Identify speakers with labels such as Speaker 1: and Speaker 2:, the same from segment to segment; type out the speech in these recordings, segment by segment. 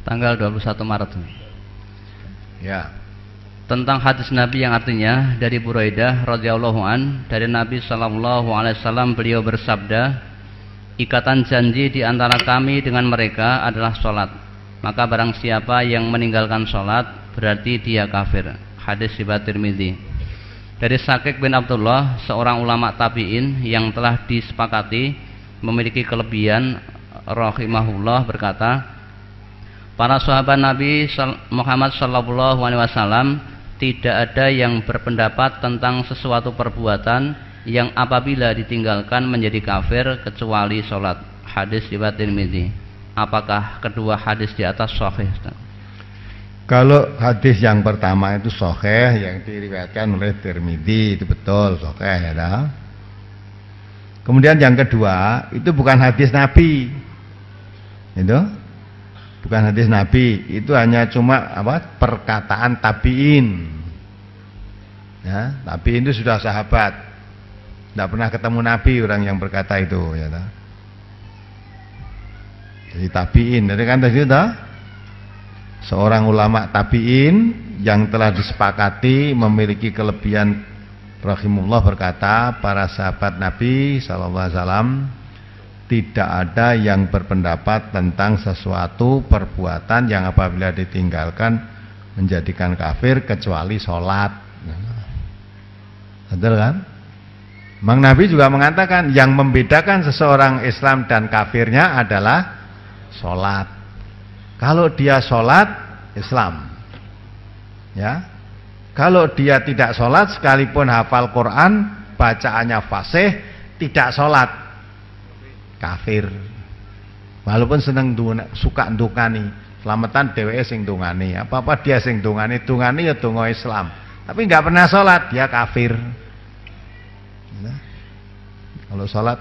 Speaker 1: tanggal 21 Maret.
Speaker 2: Ya.
Speaker 1: Tentang hadis Nabi yang artinya dari Buraidah radhiyallahu an, dari Nabi sallallahu alaihi wasallam, beliau bersabda, ikatan janji di antara kami dengan mereka adalah salat. Maka barang siapa yang meninggalkan salat berarti dia kafir. Hadis riwayat Tirmidzi. Dari Syakik bin Abdullah, seorang ulama tabi'in yang telah disepakati memiliki kelebihan rahimahullah, berkata, para sahabat Nabi Muhammad sallallahu alaihi wasallam tidak ada yang berpendapat tentang sesuatu perbuatan yang apabila ditinggalkan menjadi kafir kecuali salat. Hadis riwayat Tirmidzi. Apakah kedua hadis di atas sahih?
Speaker 2: Kalau hadis yang pertama itu sahih, yang diriwayatkan oleh Tirmidzi, itu betul sahih, ya. Kemudian yang kedua itu bukan hadis Nabi, itu bukan hadis Nabi, itu hanya cuma perkataan tabiin. Ya, tabiin itu sudah sahabat, tidak pernah ketemu Nabi orang yang berkata itu, ya. Jadi tabiin, jadi kan tadi itu seorang ulama tabi'in yang telah disepakati memiliki kelebihan rahimullah berkata, para sahabat Nabi sallallahu alaihi wasallam tidak ada yang berpendapat tentang sesuatu perbuatan yang apabila ditinggalkan menjadikan kafir kecuali sholat. Betul kan? Mang Nabi juga mengatakan yang membedakan seseorang Islam dan kafirnya adalah sholat. Kalau dia sholat, Islam, ya. Kalau dia tidak sholat, sekalipun hafal Quran, bacaannya fasih, tidak sholat, kafir. Walaupun suka ndungani, selamatan dheweke sing ndungani, apa-apa dia sing ndungani ya donga Islam. Tapi nggak pernah sholat, dia kafir. Ya. Kalau sholat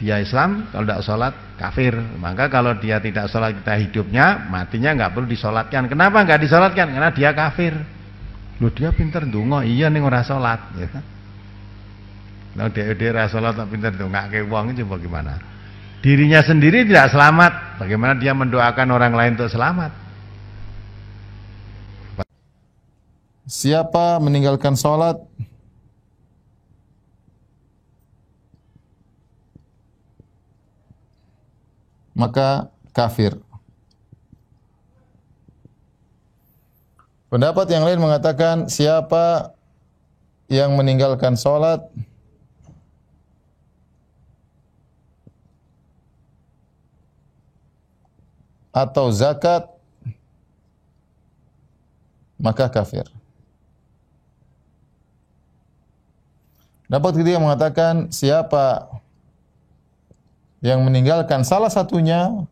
Speaker 2: dia Islam, kalau tidak sholat kafir. Maka kalau dia tidak sholat kita hidupnya, matinya nggak perlu disolatkan. Kenapa nggak disolatkan? Karena dia kafir. Loh, dia pinter ndonga, iya ning ora sholat, ya kan? Kalau dia ora sholat tak pinter ndongake wong itu bagaimana? Dirinya sendiri tidak selamat, bagaimana dia mendoakan orang lain untuk selamat?
Speaker 3: Siapa meninggalkan sholat maka kafir. Pendapat yang lain mengatakan siapa yang meninggalkan sholat atau zakat maka kafir. Pendapat ketiga mengatakan siapa yang meninggalkan salah satunya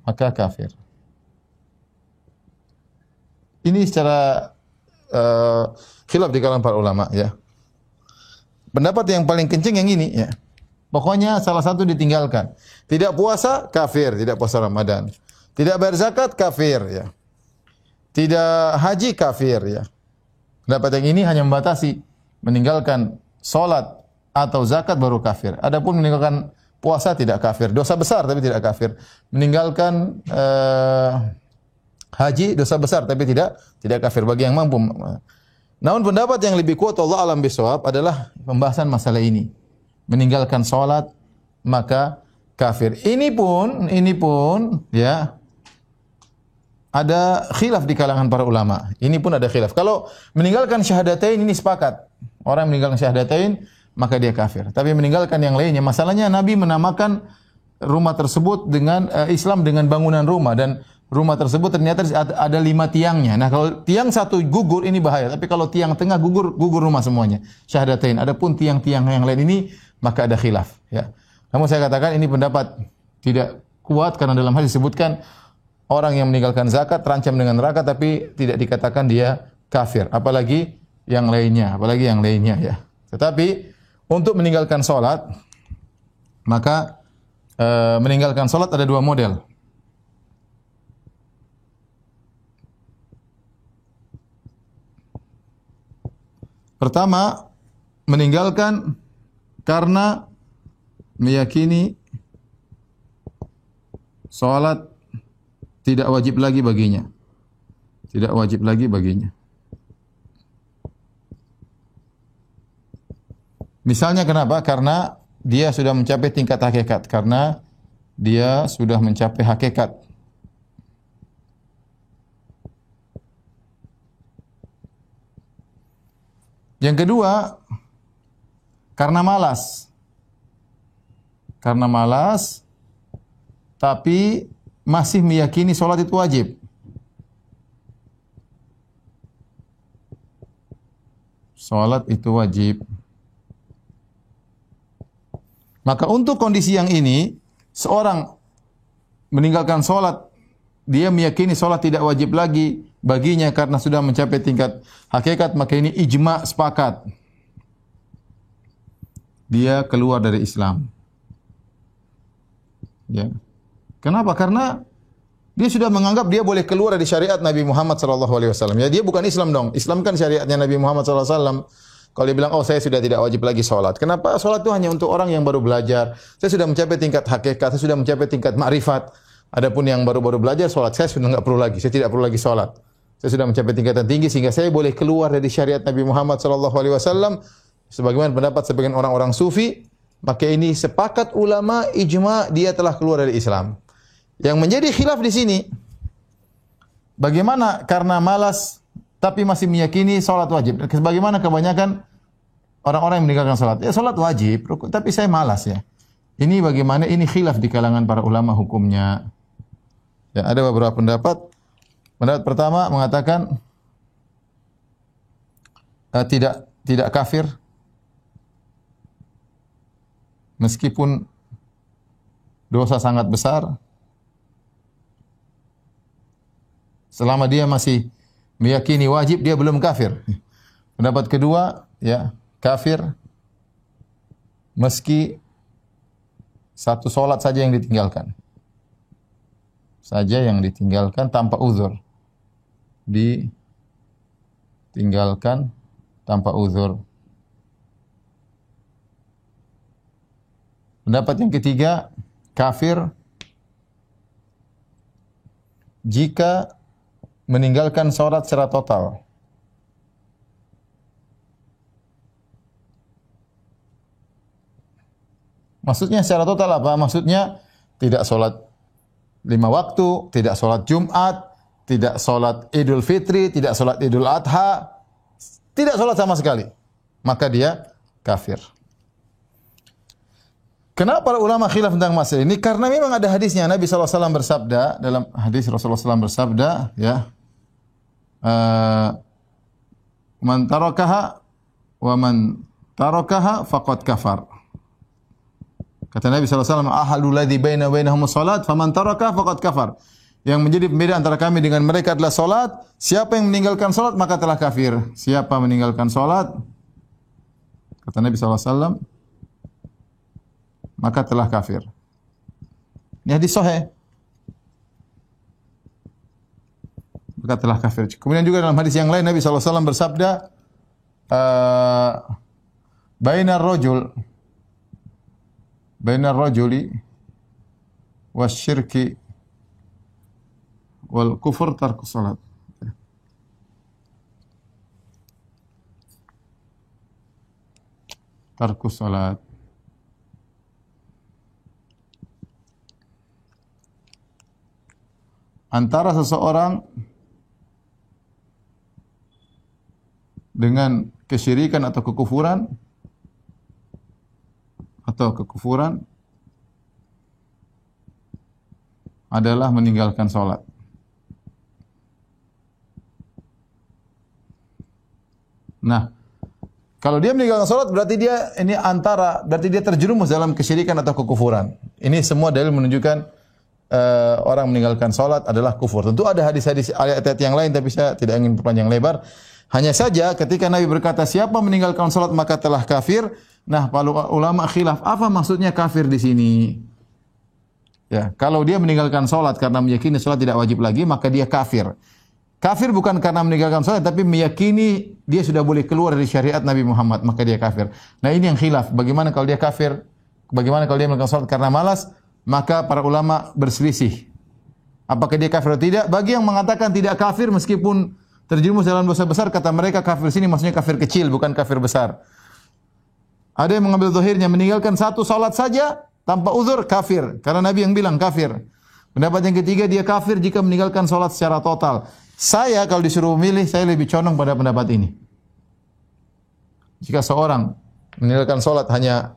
Speaker 3: maka kafir. Ini secara khilaf di kalangan para ulama, ya. Pendapat yang paling kencing yang ini, ya. Pokoknya salah satu ditinggalkan. Tidak puasa, kafir, tidak puasa Ramadan. Tidak bayar zakat, kafir, ya. Tidak haji, kafir, ya. Pendapat yang ini hanya membatasi meninggalkan sholat atau zakat baru kafir. Adapun meninggalkan puasa tidak kafir. Dosa besar tapi tidak kafir. Meninggalkan haji dosa besar tapi tidak kafir bagi yang mampu. Namun pendapat yang lebih kuat Allah alam bisawab adalah pembahasan masalah ini. Meninggalkan sholat maka kafir. Ini pun ya ada khilaf di kalangan para ulama. Ini pun ada khilaf. Kalau meninggalkan syahadatain ini sepakat. Orang yang meninggalkan syahadatain maka dia kafir. Tapi meninggalkan yang lainnya, masalahnya Nabi menamakan rumah tersebut dengan Islam dengan bangunan rumah, dan rumah tersebut ternyata ada 5 tiangnya. Nah, kalau tiang satu gugur ini bahaya, tapi kalau tiang tengah gugur rumah semuanya. Syahadatain. Adapun tiang-tiang yang lain ini maka ada khilaf, ya. Namun saya katakan ini pendapat tidak kuat karena dalam hal disebutkan orang yang meninggalkan zakat terancam dengan neraka tapi tidak dikatakan dia kafir, apalagi yang lainnya, ya. Tetapi untuk meninggalkan sholat, maka meninggalkan sholat ada 2 model. Pertama, meninggalkan karena meyakini salat tidak wajib lagi baginya. Tidak wajib lagi baginya. Misalnya kenapa? Karena dia sudah mencapai tingkat hakikat. Karena dia sudah mencapai hakikat. Yang kedua, karena malas. Karena malas, tapi masih meyakini sholat itu wajib. Sholat itu wajib. Maka untuk kondisi yang ini, seorang meninggalkan sholat, dia meyakini sholat tidak wajib lagi baginya karena sudah mencapai tingkat hakikat, maka ini ijma, sepakat. Dia keluar dari Islam. Ya. Kenapa? Karena dia sudah menganggap dia boleh keluar dari syariat Nabi Muhammad SAW. Ya, dia bukan Islam dong. Islam kan syariatnya Nabi Muhammad SAW. Kalau dia bilang, oh saya sudah tidak wajib lagi sholat. Kenapa? Sholat itu hanya untuk orang yang baru belajar. Saya sudah mencapai tingkat hakikat, saya sudah mencapai tingkat ma'rifat. Adapun yang baru-baru belajar sholat, saya sudah enggak perlu lagi. Saya tidak perlu lagi sholat. Saya sudah mencapai tingkatan tinggi sehingga saya boleh keluar dari syariat Nabi Muhammad SAW. Sebagaimana pendapat sebagian orang-orang sufi, maka ini sepakat ulama ijma dia telah keluar dari Islam. Yang menjadi khilaf di sini, bagaimana karena malas tapi masih meyakini salat wajib. Bagaimana kebanyakan orang-orang yang meninggalkan salat? Ya salat wajib, tapi saya malas ya. Ini bagaimana? Ini khilaf di kalangan para ulama hukumnya. Ya, ada beberapa pendapat. Pendapat pertama mengatakan tidak kafir meskipun dosa sangat besar. Selama dia masih meyakini wajib, dia belum kafir. Pendapat kedua, ya, kafir meski satu solat saja yang ditinggalkan. Saja yang ditinggalkan tanpa uzur. Ditinggalkan tanpa uzur. Pendapat yang ketiga, kafir jika meninggalkan salat secara total. Maksudnya secara total apa? Maksudnya tidak salat 5 waktu, tidak salat Jumat, tidak salat Idul Fitri, tidak salat Idul Adha, tidak salat sama sekali. Maka dia kafir. Kenapa para ulama khilaf tentang masalah ini? Karena memang ada hadisnya. Nabi SAW bersabda, dalam hadis Rasulullah SAW bersabda, ya, man tarakaha wa man tarakaha faqad kafar. Kata Nabi SAW, ahadul ladzi baina bainahumus salat, faman tarakaha faqad kafar. Yang menjadi pembeda antara kami dengan mereka adalah salat. Siapa yang meninggalkan salat maka telah kafir. Siapa meninggalkan salat, kata Nabi SAW, maka telah kafir. Ini hadis sahih. Maka telah kafir. Kemudian juga dalam hadis yang lain Nabi SAW bersabda, bainar rajuli wasyirki wal kufur tarkus salat. Tarkus salat. Antara seseorang dengan kesyirikan atau kekufuran adalah meninggalkan salat. Nah, kalau dia meninggalkan salat berarti dia terjerumus dalam kesyirikan atau kekufuran. Ini semua dalil menunjukkan orang meninggalkan salat adalah kufur. Tentu ada hadis-hadis ayat-ayat yang lain tapi saya tidak ingin berpanjang lebar. Hanya saja ketika Nabi berkata siapa meninggalkan salat maka telah kafir. Nah, para ulama khilaf apa maksudnya kafir di sini? Ya, kalau dia meninggalkan salat karena meyakini salat tidak wajib lagi maka dia kafir. Kafir bukan karena meninggalkan salat, tapi meyakini dia sudah boleh keluar dari syariat Nabi Muhammad, maka dia kafir. Nah ini yang khilaf. Bagaimana kalau dia kafir? Bagaimana kalau dia meninggalkan salat karena malas? Maka para ulama berselisih. Apakah dia kafir atau tidak? Bagi yang mengatakan tidak kafir meskipun terjerumus dalam dosa besar, kata mereka kafir sini maksudnya kafir kecil, bukan kafir besar. Ada yang mengambil zahirnya, meninggalkan satu salat saja tanpa uzur kafir, karena Nabi yang bilang kafir. Pendapat yang ketiga, dia kafir jika meninggalkan salat secara total. Saya kalau disuruh memilih, saya lebih condong pada pendapat ini. Jika seorang meninggalkan salat hanya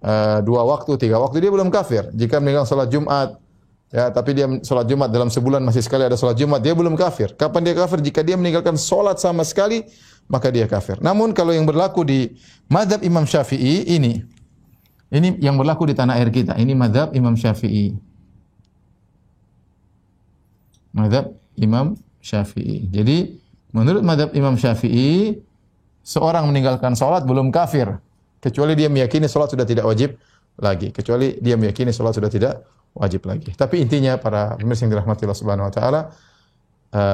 Speaker 3: 2 waktu, 3 waktu, dia belum kafir. Jika meninggalkan salat Jumat, ya, tapi dia salat Jumat dalam sebulan masih sekali ada salat Jumat, dia belum kafir. Kapan dia kafir? Jika dia meninggalkan salat sama sekali, maka dia kafir. Namun kalau yang berlaku di mazhab Imam Syafi'i ini yang berlaku di tanah air kita. Ini mazhab Imam Syafi'i. Mazhab Imam Syafi'i. Jadi menurut mazhab Imam Syafi'i, seorang meninggalkan salat belum kafir kecuali dia meyakini salat sudah tidak wajib lagi. Kecuali dia meyakini salat sudah tidak wajib lagi. Tapi intinya para pemirsa yang dirahmati Allah Subhanahu wa taala,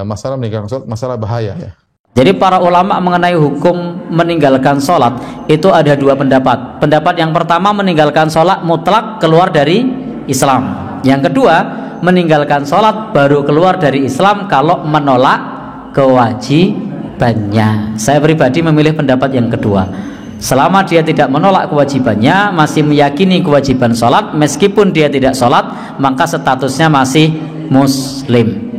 Speaker 3: masalah meninggalkan salat masalah bahaya ya.
Speaker 4: Jadi para ulama mengenai hukum meninggalkan sholat itu ada 2 pendapat. Pendapat yang pertama, meninggalkan sholat mutlak keluar dari Islam. Yang kedua, meninggalkan sholat baru keluar dari Islam kalau menolak kewajibannya. Saya pribadi memilih pendapat yang kedua. Selama dia tidak menolak kewajibannya, masih meyakini kewajiban sholat, meskipun dia tidak sholat, maka statusnya masih muslim.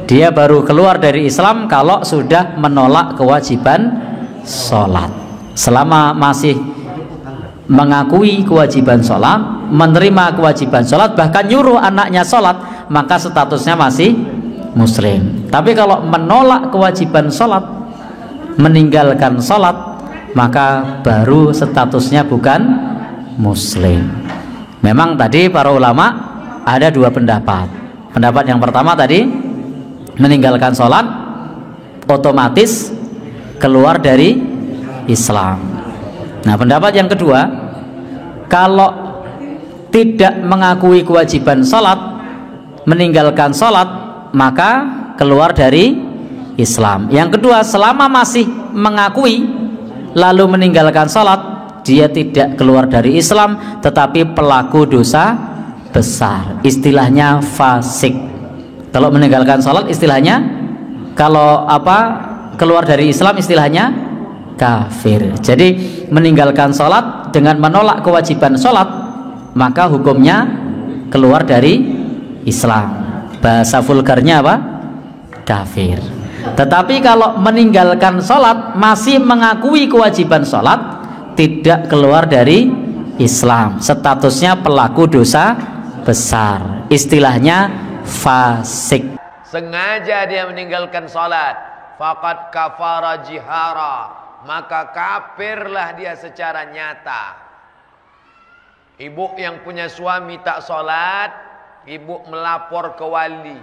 Speaker 4: Dia baru keluar dari Islam kalau sudah menolak kewajiban sholat. Selama masih mengakui kewajiban sholat, menerima kewajiban sholat, bahkan nyuruh anaknya sholat, maka statusnya masih muslim. Tapi kalau menolak kewajiban sholat, meninggalkan sholat, maka baru statusnya bukan muslim. Memang tadi para ulama ada 2 pendapat. Pendapat yang pertama tadi, meninggalkan sholat otomatis keluar dari Islam. Nah, pendapat yang kedua, kalau tidak mengakui kewajiban sholat, meninggalkan sholat, maka keluar dari Islam. Yang kedua, selama masih mengakui lalu meninggalkan sholat, dia tidak keluar dari Islam, tetapi pelaku dosa besar. Istilahnya fasik. Kalau meninggalkan sholat istilahnya, kalau keluar dari Islam istilahnya kafir. Jadi meninggalkan sholat dengan menolak kewajiban sholat, maka hukumnya keluar dari Islam. Bahasa vulgarnya apa? Kafir. Tetapi kalau meninggalkan sholat masih mengakui kewajiban sholat, tidak keluar dari Islam. Statusnya pelaku dosa besar. Istilahnya fasik.
Speaker 5: Sengaja dia meninggalkan salat, faqad kafara jihara, maka kafirlah dia secara nyata. Ibu yang punya suami tak salat, ibu melapor ke wali,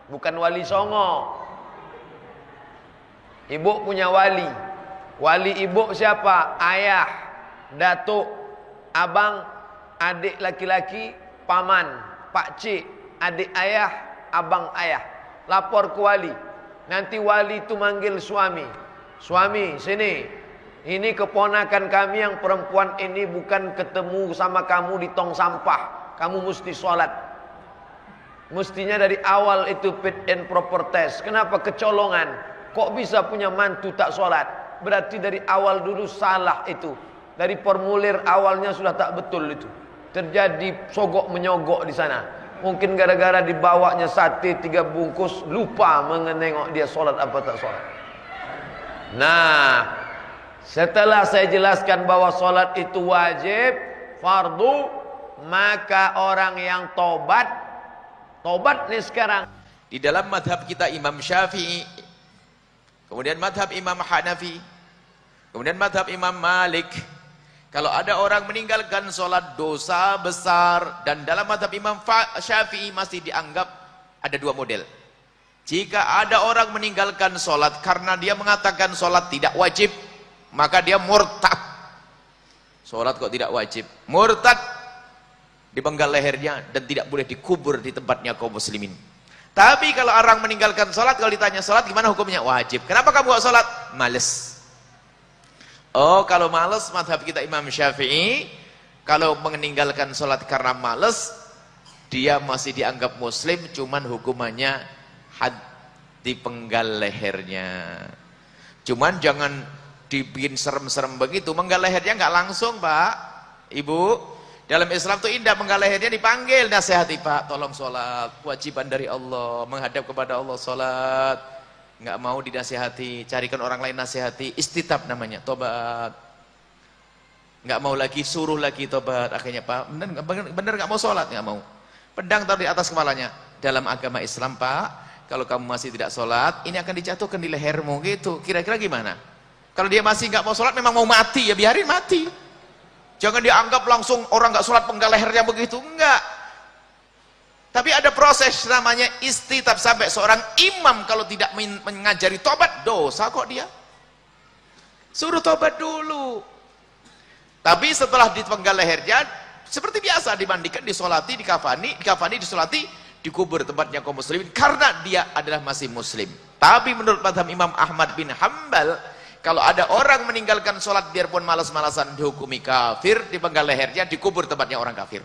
Speaker 5: bukan wali Songo. Ibu punya wali. Wali ibu siapa? Ayah, datuk, abang, adik laki-laki, paman, pakcik, adik ayah, abang ayah. Lapor ke wali. Nanti wali itu manggil suami. Suami, sini. Ini keponakan kami yang perempuan ini bukan ketemu sama kamu di tong sampah. Kamu mesti sholat. Mestinya dari awal itu fit and proper test. Kenapa kecolongan? Kok bisa punya mantu tak sholat? Berarti dari awal dulu salah itu. Dari formulir awalnya sudah tak betul itu. Terjadi sogok menyogok di sana. Mungkin gara-gara dibawanya sate 3 bungkus, lupa mengenengok dia sholat apa tak sholat. Nah, setelah saya jelaskan bahwa sholat itu wajib, fardu, maka orang yang tobat nih sekarang.
Speaker 6: Di dalam madhab kita Imam Syafi'i, kemudian madhab Imam Hanafi, kemudian madhab Imam Malik, kalau ada orang meninggalkan sholat dosa besar, dan dalam madhab Imam Syafi'i masih dianggap ada 2 model. Jika ada orang meninggalkan sholat karena dia mengatakan sholat tidak wajib, maka dia murtad. Sholat kok tidak wajib? Murtad, dipenggal lehernya dan tidak boleh dikubur di tempatnya kaum muslimin. Tapi kalau orang meninggalkan sholat, kalau ditanya sholat gimana hukumnya? Wajib. Kenapa kamu gak sholat? Males. Oh, kalau males, madhab kita Imam Syafi'i, kalau meninggalkan sholat karena males, dia masih dianggap muslim, cuman hukumannya had, dipenggal lehernya. Cuman jangan dibikin serem-serem begitu. Menggal lehernya nggak langsung, Pak, Ibu. Dalam Islam tuh indah, menggal lehernya dipanggil, nasihati, Pak, tolong sholat, kewajiban dari Allah, menghadap kepada Allah sholat. Nggak mau dinasihati, carikan orang lain nasihati, istitab namanya, tobat. Nggak mau lagi, suruh lagi tobat. Akhirnya, Pak, bener nggak mau sholat, nggak mau. Pedang taruh di atas kepalanya. Dalam agama Islam, Pak, kalau kamu masih tidak sholat, ini akan dijatuhkan di lehermu, gitu. Kira-kira gimana? Kalau dia masih nggak mau sholat, memang mau mati, ya biarin mati. Jangan dianggap langsung orang nggak sholat penggal lehernya begitu, enggak. Tapi ada proses namanya istitab, sampai seorang imam kalau tidak mengajari tobat, dosa kok dia. Suruh tobat dulu. Tapi setelah dipenggal lehernya, seperti biasa dimandikan, disolati, dikafani, disolati, dikubur tempatnya kaum muslimin karena dia adalah masih muslim. Tapi menurut madhab Imam Ahmad bin Hanbal, kalau ada orang meninggalkan sholat biarpun malas-malasan, dihukumi kafir, dipenggal lehernya, dikubur tempatnya orang kafir.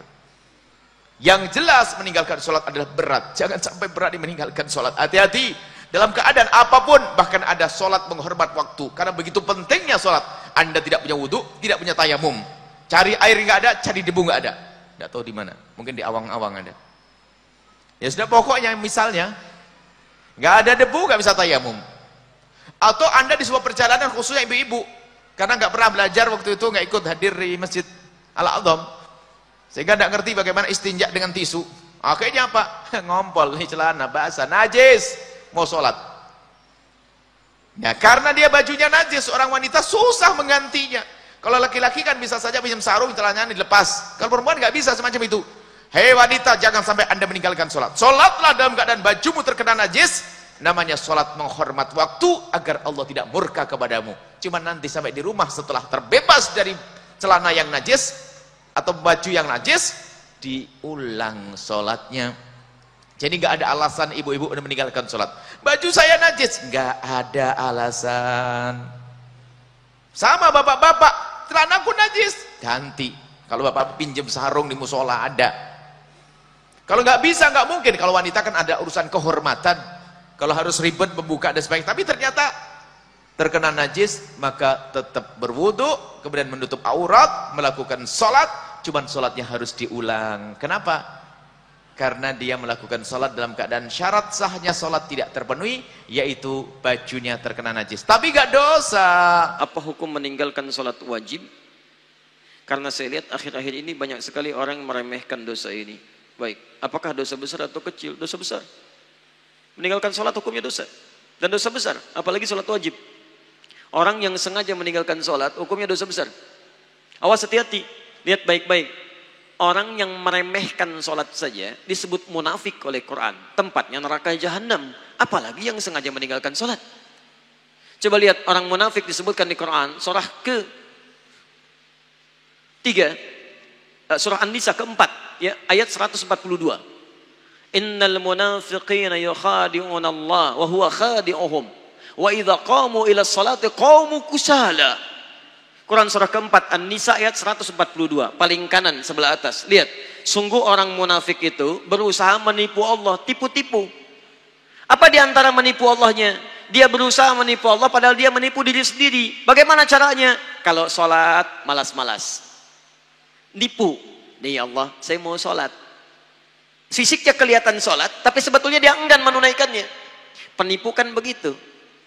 Speaker 6: Yang jelas meninggalkan sholat adalah berat. Jangan sampai berat meninggalkan sholat. Hati-hati dalam keadaan apapun, bahkan ada sholat menghormat waktu. Karena begitu pentingnya sholat. Anda tidak punya wudhu, tidak punya tayamum. Cari air nggak ada, cari debu nggak ada. Nggak tahu di mana. Mungkin di awang-awang ada. Ya sudah, pokoknya misalnya nggak ada debu, nggak bisa tayamum. Atau Anda di sebuah perjalanan, khususnya ibu-ibu, karena nggak pernah belajar waktu itu, nggak ikut hadir di Masjid Al-A'zam, sehingga nggak ngerti bagaimana istinja dengan tisu. Akhirnya apa? Ngompol, ini celana basah, najis, mau sholat. Ya, karena dia bajunya najis, seorang wanita susah menggantinya. Kalau laki-laki kan bisa saja pinjam sarung, celananya dilepas. Kalau perempuan nggak bisa semacam itu. Hei wanita, jangan sampai Anda meninggalkan sholat. Sholatlah dalam keadaan bajumu terkena najis. Namanya sholat menghormat waktu agar Allah tidak murka kepadamu. Cuma nanti sampai di rumah setelah terbebas dari celana yang najis atau baju yang najis, diulang sholatnya. Jadi nggak ada alasan ibu-ibu udah meninggalkan sholat. Baju saya najis, nggak ada alasan. Sama bapak-bapak, celanaku najis, ganti. Kalau bapak pinjam sarung di musola ada. Kalau nggak bisa, nggak mungkin. Kalau wanita kan ada urusan kehormatan. Kalau harus ribet membuka dan sebagainya, tapi ternyata terkena najis, maka tetap berwudu, kemudian menutup aurat, melakukan sholat, cuman sholatnya harus diulang. Kenapa? Karena dia melakukan sholat dalam keadaan syarat sahnya sholat tidak terpenuhi, yaitu bajunya terkena najis. Tapi gak dosa.
Speaker 7: Apa hukum meninggalkan sholat wajib? Karena saya lihat akhir-akhir ini banyak sekali orang meremehkan dosa ini. Baik, apakah dosa besar atau kecil? Dosa besar. Meninggalkan sholat hukumnya dosa. Dan dosa besar, apalagi sholat wajib. Orang yang sengaja meninggalkan sholat hukumnya dosa besar. Awas, hati-hati, lihat baik-baik. Orang yang meremehkan sholat saja disebut munafik oleh Quran. Tempatnya neraka jahanam. Apalagi yang sengaja meninggalkan sholat. Coba lihat, orang munafik disebutkan di Quran. Surah ke-3. Surah An-Nisa ke-4. Ya, ayat 142. Innal munafiqina yukhadi'una Allah wa huwa khadi'uhum wa idza qamu ila sholati qamu kusala. Quran surah keempat An-Nisa ayat 142, paling kanan sebelah atas. Lihat, sungguh orang munafik itu berusaha menipu Allah, tipu-tipu. Apa di antara menipu Allahnya? Dia berusaha menipu Allah padahal dia menipu diri sendiri. Bagaimana caranya? Kalau sholat malas-malas. Nipu. Nih Allah, saya mau sholat. Fisiknya kelihatan sholat, tapi sebetulnya dia enggan menunaikannya. Penipu kan begitu.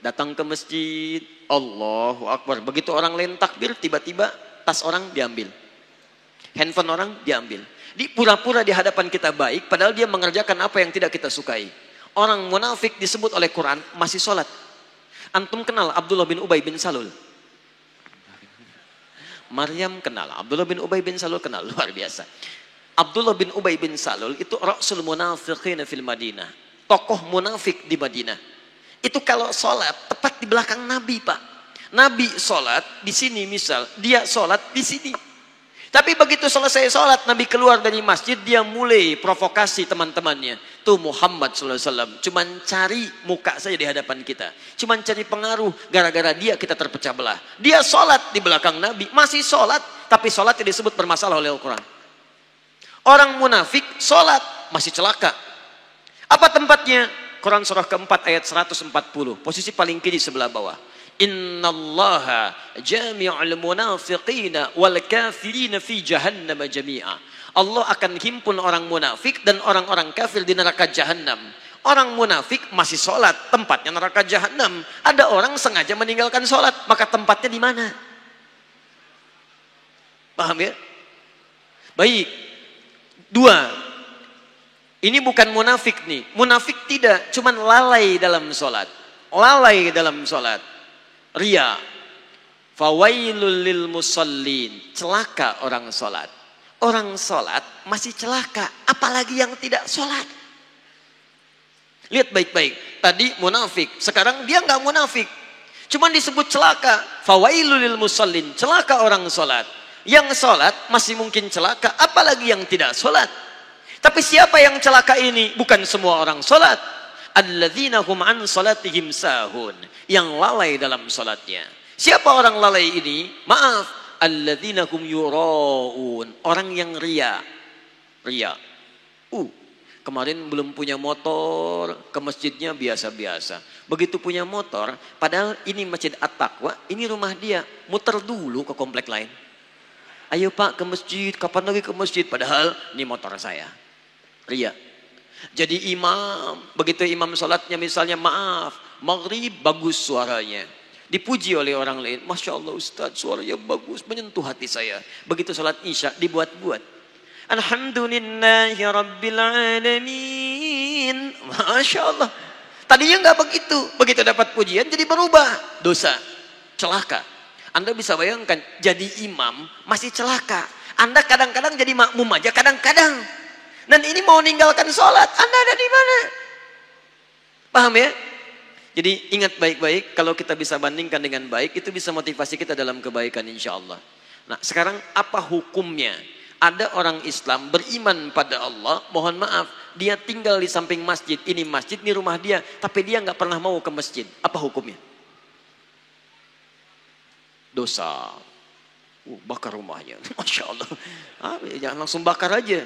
Speaker 7: Datang ke masjid, Allahu Akbar. Begitu orang lain takbir, tiba-tiba tas orang diambil. Handphone orang diambil. Di pura-pura di hadapan kita baik, padahal dia mengerjakan apa yang tidak kita sukai. Orang munafik disebut oleh Quran masih sholat. Antum kenal Abdullah bin Ubay bin Salul? Maryam kenal, Abdullah bin Ubay bin Salul kenal, luar biasa. Abdullah bin Ubay bin Salul itu Rasul Munafiqin fil Madinah. Tokoh munafik di Madinah. Itu kalau sholat tepat di belakang Nabi, Pak. Nabi sholat di sini misal, dia sholat di sini. Tapi begitu selesai sholat, Nabi keluar dari masjid, dia mulai provokasi teman-temannya. Tuh Muhammad SAW cuman cari muka saja di hadapan kita. Cuman cari pengaruh. Gara-gara dia kita terpecah belah. Dia sholat di belakang Nabi. Masih sholat. Tapi sholatnya disebut bermasalah oleh Al-Quran. Orang munafik sholat. Masih celaka. Apa tempatnya? Quran surah keempat ayat 140. Posisi paling kiri sebelah bawah. Innallaha jami'ul munafiqina wal kafirina fi jahannam jami'a. Allah akan himpun orang munafik dan orang-orang kafir di neraka jahanam. Orang munafik masih sholat, tempatnya neraka jahanam. Ada orang sengaja meninggalkan sholat, maka tempatnya di mana? Paham ya? Baik. Dua. Ini bukan munafik nih. Munafik tidak, cuman lalai dalam sholat. Lalai dalam sholat. Ria. Fawailul lil musallin. Celaka orang sholat. Orang sholat masih celaka, apalagi yang tidak sholat. Lihat baik-baik. Tadi munafik, sekarang dia nggak munafik. Cuman disebut celaka. Fawailul lil musallin. Celaka orang sholat. Yang sholat masih mungkin celaka, apalagi yang tidak sholat. Tapi siapa yang celaka ini? Bukan semua orang sholat. Alladzina hum an sholatihim sahun. Yang lalai dalam sholatnya. Siapa orang lalai ini? Maaf. Alladzina hum yura'un. Orang yang ria. Ria. Kemarin belum punya motor, ke masjidnya biasa-biasa. Begitu punya motor, padahal ini Masjid At-Taqwa, ini rumah dia. Muter dulu ke komplek lain. Ayo Pak ke masjid, kapan lagi ke masjid? Padahal ini motor saya. Ria. Jadi imam, begitu imam sholatnya misalnya maaf, maghrib bagus suaranya. Dipuji oleh orang lain. Masya Allah Ustaz, suaranya bagus, menyentuh hati saya. Begitu sholat isya, dibuat-buat. Alhamdulillahi Rabbil Alamin. Masya Allah. Tadinya nggak begitu. Begitu dapat pujian, jadi berubah. Dosa. Celaka. Anda bisa bayangkan, jadi imam, masih celaka. Anda kadang-kadang jadi makmum aja, kadang-kadang. Dan ini mau meninggalkan sholat. Anda ada di mana? Paham ya? Jadi ingat baik-baik, kalau kita bisa bandingkan dengan baik, itu bisa motivasi kita dalam kebaikan insya Allah. Nah sekarang apa hukumnya? Ada orang Islam beriman pada Allah, mohon maaf, dia tinggal di samping masjid, ini masjid, ini rumah dia, tapi dia nggak pernah mau ke masjid. Apa hukumnya? Dosa. Bakar rumahnya, Masya Allah. Jangan langsung bakar aja.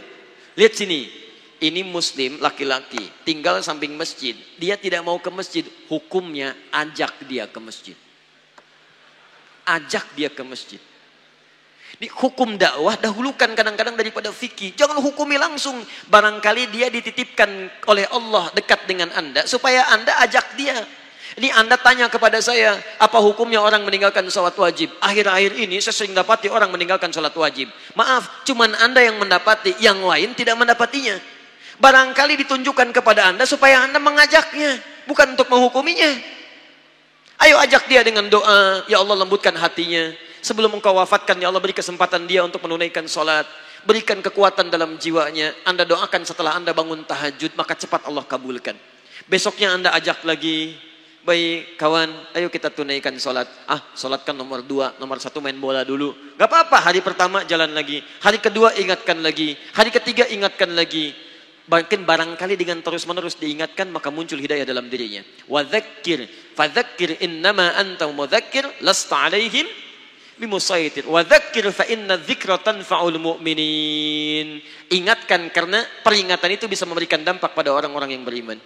Speaker 7: Lihat sini. Ini muslim laki-laki tinggal samping masjid. Dia tidak mau ke masjid. Hukumnya ajak dia ke masjid. Ajak dia ke masjid. Di hukum dakwah dahulukan kadang-kadang daripada fikih. Jangan hukumi langsung. Barangkali dia dititipkan oleh Allah dekat dengan Anda supaya Anda ajak dia. Ini Anda tanya kepada saya, apa hukumnya orang meninggalkan sholat wajib? Akhir-akhir ini saya sering dapati orang meninggalkan sholat wajib. Maaf, cuman Anda yang mendapati, yang lain tidak mendapatinya. Barangkali ditunjukkan kepada Anda supaya Anda mengajaknya, bukan untuk menghukuminya. Ayo ajak dia dengan doa, ya Allah lembutkan hatinya. Sebelum engkau wafatkan, ya Allah beri kesempatan dia untuk menunaikan sholat. Berikan kekuatan dalam jiwanya. Anda doakan setelah Anda bangun tahajud, maka cepat Allah kabulkan. Besoknya Anda ajak lagi. Baik kawan, ayo kita tunaikan sholat. Sholat kan nomor 2, nomor 1 main bola dulu. Gak apa-apa, hari pertama jalan lagi. Hari kedua ingatkan lagi. Hari ketiga ingatkan lagi. Bahkan barangkali dengan terus-menerus diingatkan, maka muncul hidayah dalam dirinya. Wadzakir, fadzakir innama anta mudzakir, lasta alaihim bimusaitir. Wadzakir fa inna dzikra tanfa'ul mu'minin. Ingatkan karena peringatan itu bisa memberikan dampak pada orang-orang yang beriman.